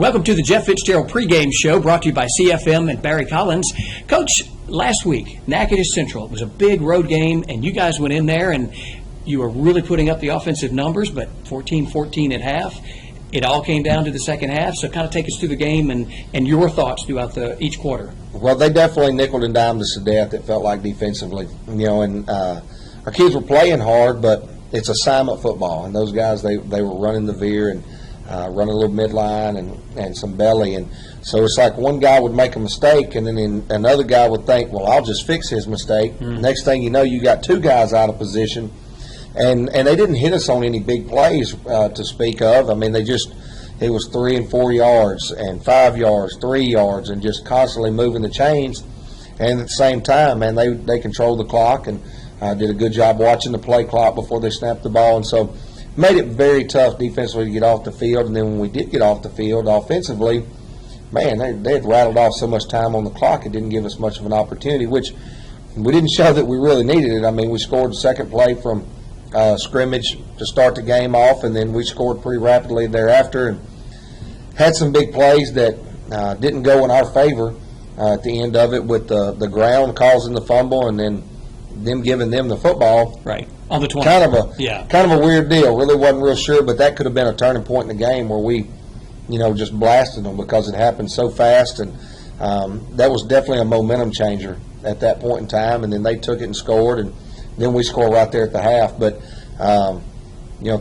Welcome to the Jeff Fitzgerald pregame show brought to you by CFM and Barry Collins. Coach, last week, Natchitoches Central, it was a big road game, and you guys went in there and you were really putting up the offensive numbers, but 14-14 at half. It all came down to the second half, so kind of take us through the game and your thoughts throughout each quarter. Well, they definitely nickeled and dimed us to death, it felt like, defensively. And our kids were playing hard, but it's assignment football, and those guys, they were running the veer and running a little midline and some belly. And so it's like one guy would make a mistake, and then another guy would think, well, I'll just fix his mistake. Next thing you know, you got two guys out of position. And they didn't hit us on any big plays to speak of. I mean, it was 3 and 4 yards and 5 yards, 3 yards, and just constantly moving the chains. And at the same time, man, they controlled the clock and did a good job watching the play clock before they snapped the ball. And so made it very tough defensively to get off the field. And then when we did get off the field offensively, man, they had rattled off so much time on the clock it didn't give us much of an opportunity, which we didn't show that we really needed it. I mean, we scored the second play from scrimmage to start the game off, and then we scored pretty rapidly thereafter and had some big plays that didn't go in our favor at the end of it, with the ground causing the fumble and then them giving them the football. Right. On the 20. Kind of a weird deal. Really wasn't real sure, but that could have been a turning point in the game where we, just blasted them because it happened so fast. And that was definitely a momentum changer at that point in time. And then they took it and scored, and then we scored right there at the half. But,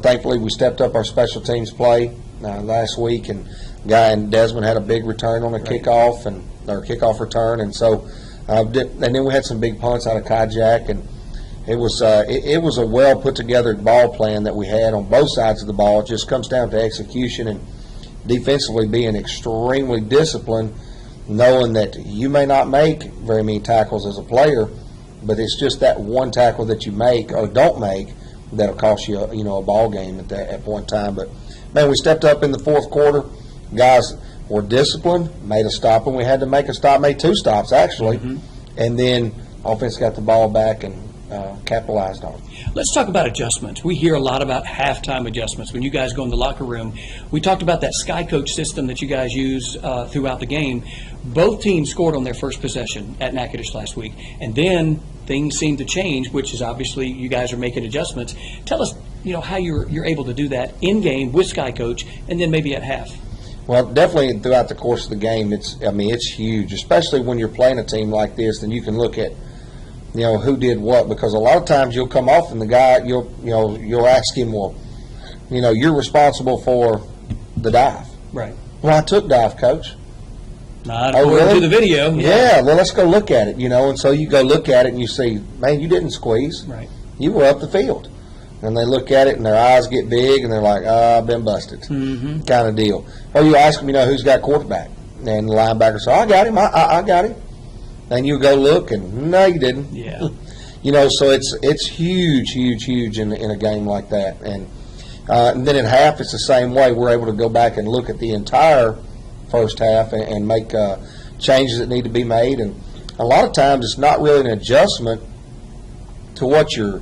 thankfully we stepped up our special teams play last week, and Guy and Desmond had a big return on a kickoff or kickoff return. And so, and then we had some big punts out of Kajak, and it was a well put together ball plan that we had on both sides of the ball. It just comes down to execution and defensively being extremely disciplined, knowing that you may not make very many tackles as a player, but it's just that one tackle that you make or don't make that'll cost you a ball game at that point in time. But man, we stepped up in the fourth quarter. Guys were disciplined, made a stop, and we had to make a stop, made two stops actually, and then offense got the ball back and capitalized on it. Let's talk about adjustments. We hear a lot about halftime adjustments. When you guys go in the locker room, we talked about that Sky Coach system that you guys use throughout the game. Both teams scored on their first possession at Natchitoches last week, and then things seem to change, which is obviously you guys are making adjustments. Tell us, how you're able to do that in game with Sky Coach, and then maybe at half. Well, definitely throughout the course of the game, it's huge, especially when you're playing a team like this. Then you can look at who did what, because a lot of times you'll come off and the guy you'll ask him, well, you're responsible for the dive. Right. Well, I took dive, Coach. Not according to the video. Yeah. Well, let's go look at it. And so you go look at it and you see, man, you didn't squeeze. Right. You were up the field. And they look at it and their eyes get big and they're like, I've been busted, kind of deal. Or you ask them, who's got quarterback, and the linebacker says, I got him. I got him. And you go look, and no, you didn't. Yeah. So it's huge in a game like that. And then at half, it's the same way. We're able to go back and look at the entire first half and make changes that need to be made. And a lot of times, it's not really an adjustment to what you're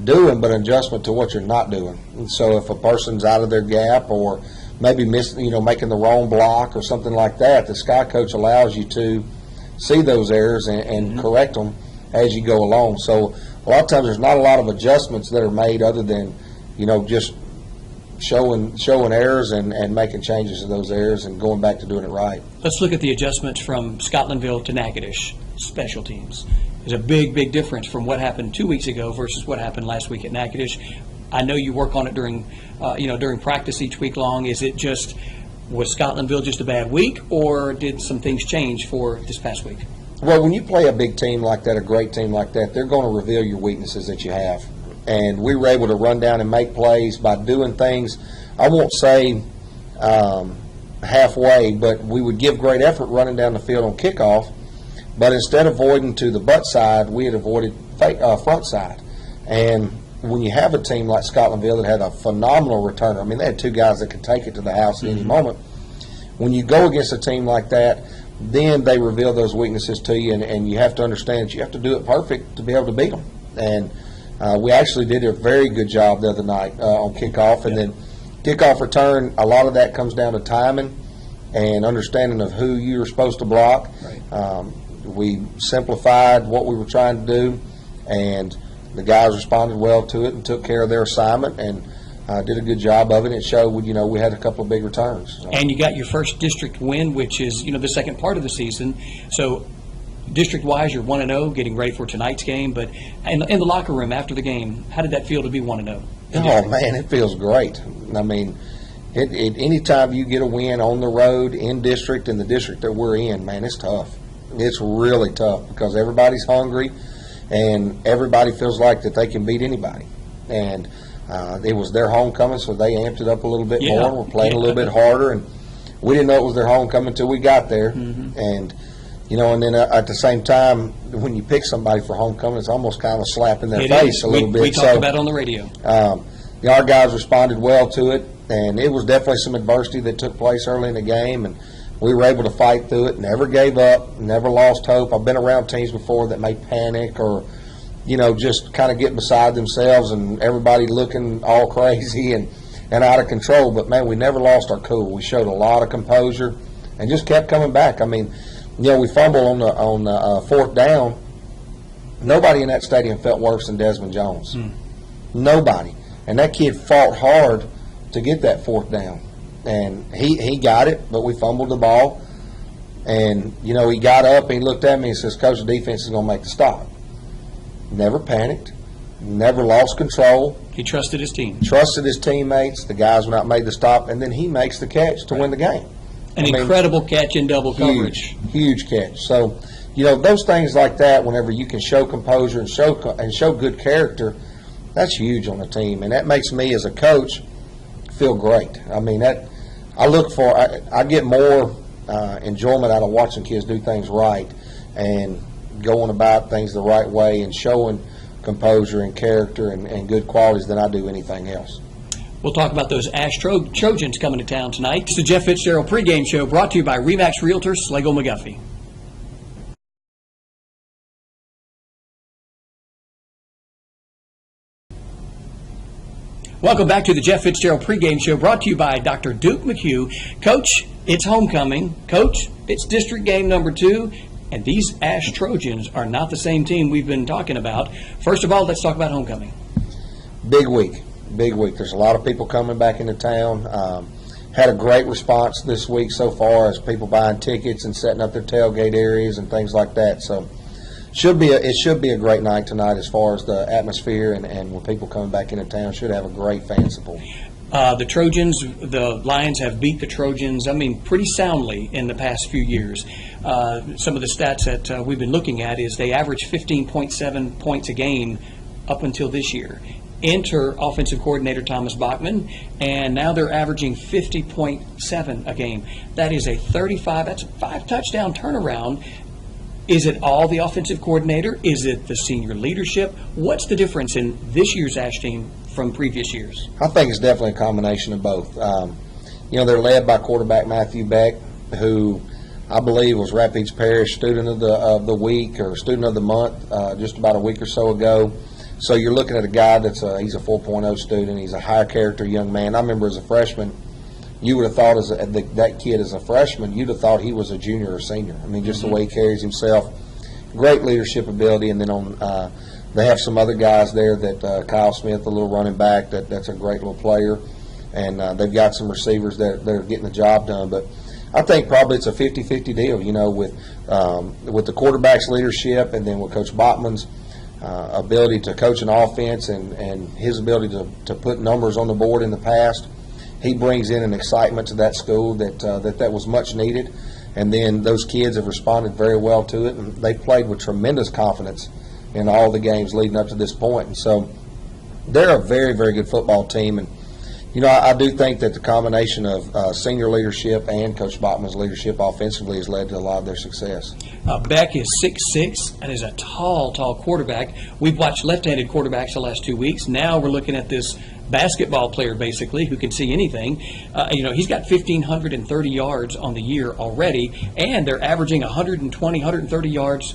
doing, but an adjustment to what you're not doing. And so if a person's out of their gap or maybe making the wrong block or something like that, the Sky Coach allows you to see those errors and correct them as you go along. So a lot of times there's not a lot of adjustments that are made other than just showing errors and making changes to those errors and going back to doing it right. Let's look at the adjustments from Scotlandville to Natchitoches special teams. There's a big difference from what happened 2 weeks ago versus what happened last week at Natchitoches. I know you work on it during practice each week long. Is it was Scotlandville just a bad week, or did some things change for this past week? Well, when you play a big team like that, a great team like that, they're going to reveal your weaknesses that you have. And we were able to run down and make plays by doing things, I won't say halfway, but we would give great effort running down the field on kickoff. But instead of avoiding to the butt side, we had avoided front side. And when you have a team like Scotlandville that had a phenomenal returner, I mean, they had two guys that could take it to the house at any moment. When you go against a team like that, then they reveal those weaknesses to you, and you have to understand that you have to do it perfect to be able to beat them. And we actually did a very good job the other night on kickoff. And then kickoff return, a lot of that comes down to timing. and understanding of who you were supposed to block. Right. We simplified what we were trying to do, and the guys responded well to it and took care of their assignment and did a good job of it. It showed, we had a couple of big returns. So. And you got your first district win, which is, the second part of the season. So district-wise, you're 1-0, getting ready for tonight's game. But in the locker room after the game, how did that feel to be 1-0? Oh, man, it feels great. I mean, anytime you get a win on the road, in district, in the district that we're in, man, it's tough. It's really tough because everybody's hungry and everybody feels like that they can beat anybody. And it was their homecoming, so they amped it up a little bit more. We're playing a little bit harder, and we didn't know it was their homecoming until we got there. Mm-hmm. And, and then at the same time, when you pick somebody for homecoming, it's almost kind of a slap in their face a little bit. We talked about it on the radio. Our guys responded well to it, and it was definitely some adversity that took place early in the game, and we were able to fight through it, never gave up, never lost hope. I've been around teams before that may panic or, just kind of get beside themselves and everybody looking all crazy and out of control. But, man, we never lost our cool. We showed a lot of composure and just kept coming back. I mean, we fumbled on the fourth down. Nobody in that stadium felt worse than Desmond Jones. Nobody. And that kid fought hard to get that fourth down. And he got it, but we fumbled the ball. And, he got up and he looked at me and says, Coach, the defense is going to make the stop. Never panicked, never lost control. He trusted his team. Trusted his teammates. The guys went out and made the stop, and then he makes the catch to win the game. An incredible catch in double coverage. Huge catch. So, those things like that, whenever you can show composure and show good character, that's huge on the team. And that makes me, as a coach, feel great. I mean, I get more enjoyment out of watching kids do things right and going about things the right way and showing composure and character and good qualities than I do anything else. We'll talk about those Ash Trojans coming to town tonight. It's the Jeff Fitzgerald pregame show brought to you by RE/MAX Realtors, Schlegel McGuffey. Welcome back to the Jeff Fitzgerald pregame show brought to you by Dr. Duke McHugh. Coach, it's homecoming. Coach, it's district game number 2. And these Ash Trojans are not the same team we've been talking about. First of all, let's talk about homecoming. Big week. There's a lot of people coming back into town. Had a great response this week so far as people buying tickets and setting up their tailgate areas and things like that. So it should be a great night tonight as far as the atmosphere and when people coming back into town should have a great fan support. The Trojans, the Lions have beat the Trojans, pretty soundly in the past few years. Some of the stats that we've been looking at is they average 15.7 points a game up until this year. Enter offensive coordinator Thomas Bachman, and now they're averaging 50.7 a game. That is that's a 5-touchdown turnaround. Is it all the offensive coordinator? Is it the senior leadership? What's the difference in this year's Ash team from previous years? I think it's definitely a combination of both. They're led by quarterback Matthew Beck, who I believe was Rapides Parish Student of the Week or Student of the Month just about a week or so ago. So you're looking at a guy he's a 4.0 student. He's a high character young man. I remember as a freshman, you would have thought that kid as a freshman, you'd have thought he was a junior or senior. Just the way he carries himself. Great leadership ability. And then they have some other guys there that Kyle Smith, the little running back, that's a great little player. And they've got some receivers that are getting the job done. But I think probably it's a 50-50 deal, with the quarterback's leadership and then with Coach Bachman's ability to coach an offense and his ability to put numbers on the board in the past. He brings in an excitement to that school that was much needed. And then those kids have responded very well to it, and they played with tremendous confidence in all the games leading up to this point. And so they're a very, very good football team. And, I do think that the combination of senior leadership and Coach Bachman's leadership offensively has led to a lot of their success. Beck is 6'6" and is a tall quarterback. We've watched left-handed quarterbacks the last 2 weeks. Now we're looking at this basketball player, basically, who can see anything. He's got 1,530 yards on the year already, and they're averaging 120, 130 yards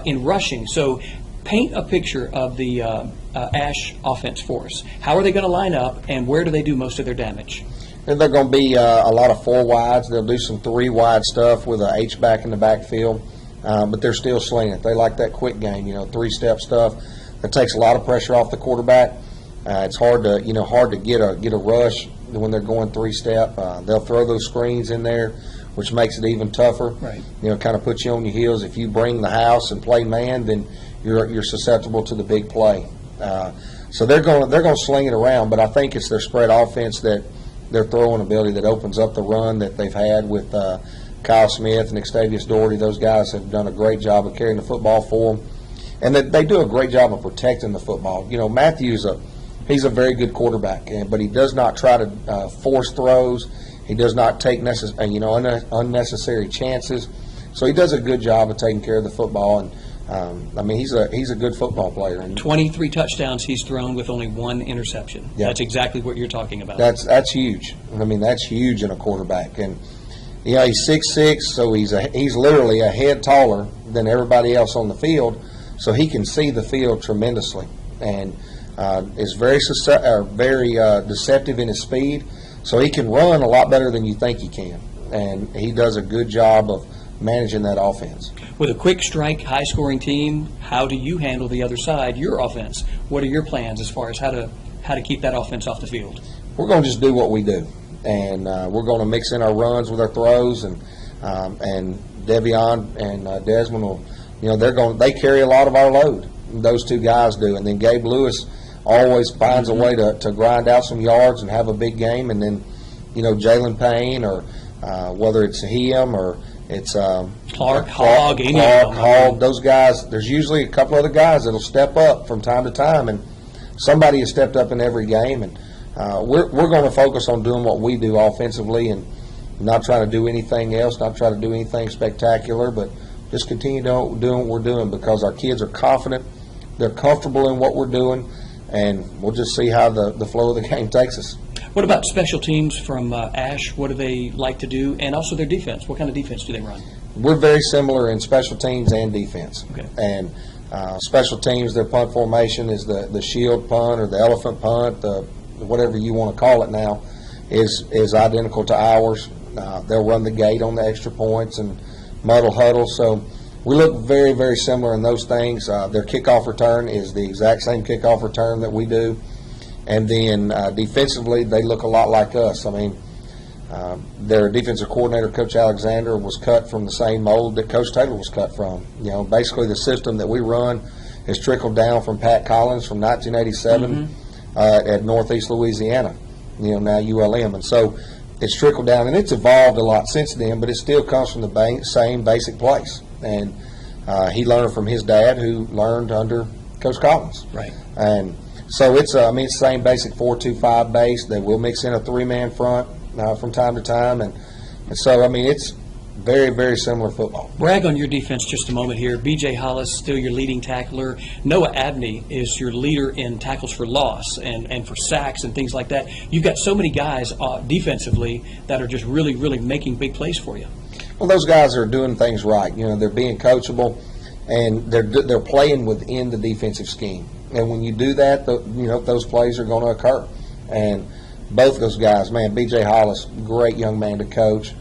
in rushing. So paint a picture of the Ash offense for us. How are they going to line up, and where do they do most of their damage? And they're going to be a lot of four wides. They'll do some three wide stuff with a H back in the backfield, but they're still slinging it. They like that quick game, three-step stuff. That takes a lot of pressure off the quarterback. It's hard to get a rush when they're going three-step. They'll throw those screens in there, which makes it even tougher. Right. Kind of puts you on your heels. If you bring the house and play man, then you're susceptible to the big play. So they're going to sling it around, but I think it's their spread offense, that their throwing ability, that opens up the run that they've had with Kyle Smith and Octavius Doherty. Those guys have done a great job of carrying the football for them, and they do a great job of protecting the football. Matthews, he's a very good quarterback, but he does not try to force throws. He does not take unnecessary chances. So he does a good job of taking care of the football, and he's a good football player. And 23 touchdowns he's thrown with only one interception. Yeah. That's exactly what you're talking about. That's huge. That's huge in a quarterback. And he's 6'6", so he's literally a head taller than everybody else on the field, so he can see the field tremendously, and is very deceptive in his speed. So he can run a lot better than you think he can, and he does a good job of managing that offense. With a quick strike, high-scoring team, how do you handle the other side, your offense? What are your plans as far as how to keep that offense off the field? We're going to just do what we do, and we're going to mix in our runs with our throws, and Devion and Desmond will, they carry a lot of our load. Those two guys do, and then Gabe Lewis always finds a way to grind out some yards and have a big game, and then Jalen Payne, or whether it's him or it's Clark, Hogg, those guys. There's usually a couple other guys that'll step up from time to time, and somebody has stepped up in every game. And we're going to focus on doing what we do offensively, and not trying to do anything else, not try to do anything spectacular, but just continue doing what we're doing, because our kids are confident, they're comfortable in what we're doing, and we'll just see how the flow of the game takes us. What about special teams from Ash? What do they like to do? And also their defense. What kind of defense do they run? We're very similar in special teams and defense. Okay. And special teams, their punt formation is the shield punt or the elephant punt, whatever you want to call it now, is identical to ours. They'll run the gate on the extra points and muddle huddle. So we look very, very similar in those things. Their kickoff return is the exact same kickoff return that we do. And then defensively, they look a lot like us. Their defensive coordinator, Coach Alexander, was cut from the same mold that Coach Taylor was cut from. Basically the system that we run is trickled down from Pat Collins from 1987 at Northeast Louisiana, now ULM. And so it's trickled down, and it's evolved a lot since then, but it still comes from the same basic place. And he learned from his dad, who learned under Coach Collins. Right. And so it's the same basic 4-2-5 base. They will mix in a three-man front from time to time, and so it's very, very similar football. Brag on your defense just a moment here. B.J. Hollis, still your leading tackler. Noah Abney is your leader in tackles for loss and for sacks and things like that. You've got so many guys defensively that are just really, really making big plays for you. Well, those guys are doing things right. They're being coachable, and they're playing within the defensive scheme. And when you do that, those plays are going to occur. And both those guys, B.J. Hollis, great young man to coach,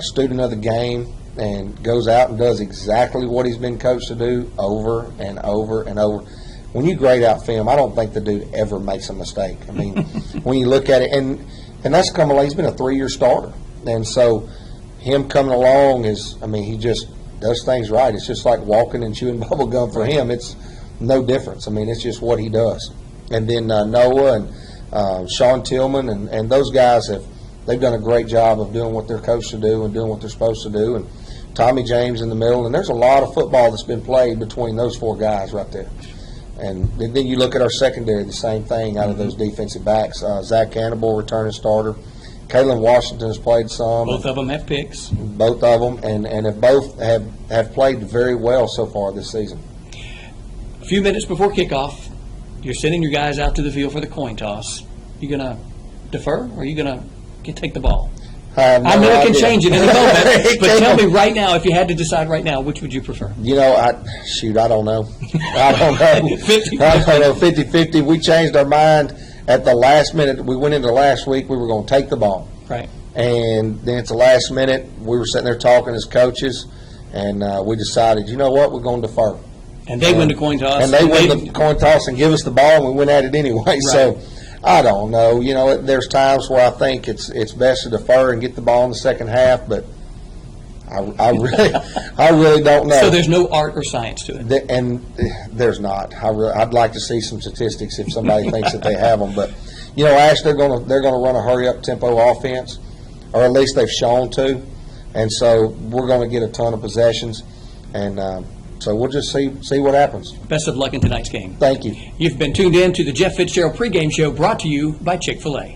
student of the game, and goes out and does exactly what he's been coached to do over and over and over. When you grade out film, I don't think the dude ever makes a mistake. When you look at it, and that's come along. He's been a 3-year starter, and so him coming along he just does things right. It's just like walking and chewing bubble gum for him. It's no difference. It's just what he does. And then Noah and Sean Tillman and those guys they've done a great job of doing what they're coached to do and doing what they're supposed to do. And Tommy James in the middle. And there's a lot of football that's been played between those four guys right there. And then you look at our secondary, the same thing out of those defensive backs. Zach Hannibal, returning starter. Kalen Washington has played some. Both of them have picks. Both of them, and have both have played very well so far this season. A few minutes before kickoff, you're sending your guys out to the field for the coin toss. You going to defer, or are you going to take the ball? I know it can change at any moment, but tell me right now, if you had to decide right now, which would you prefer? I don't know. I don't know. 50-50. I don't know, 50-50. We changed our mind at the last minute. We went into last week, we were going to take the ball. Right. And then at the last minute, we were sitting there talking as coaches, and we decided, you know what, we're going to defer. And they win the coin toss. And they win the coin toss and give us the ball, and we went at it anyway. So I don't know. You know, there's times where I think it's best to defer and get the ball in the second half, but I really don't know. So there's no art or science to it. And there's not. I'd like to see some statistics if somebody thinks that they have them. But you know, Ash, they're gonna run a hurry up tempo offense, or at least they've shown to, and so we're going to get a ton of possessions, and so we'll just see what happens. Best of luck in tonight's game. Thank you. You've been tuned in to the Jeff Fitzgerald pregame show, brought to you by Chick-fil-A.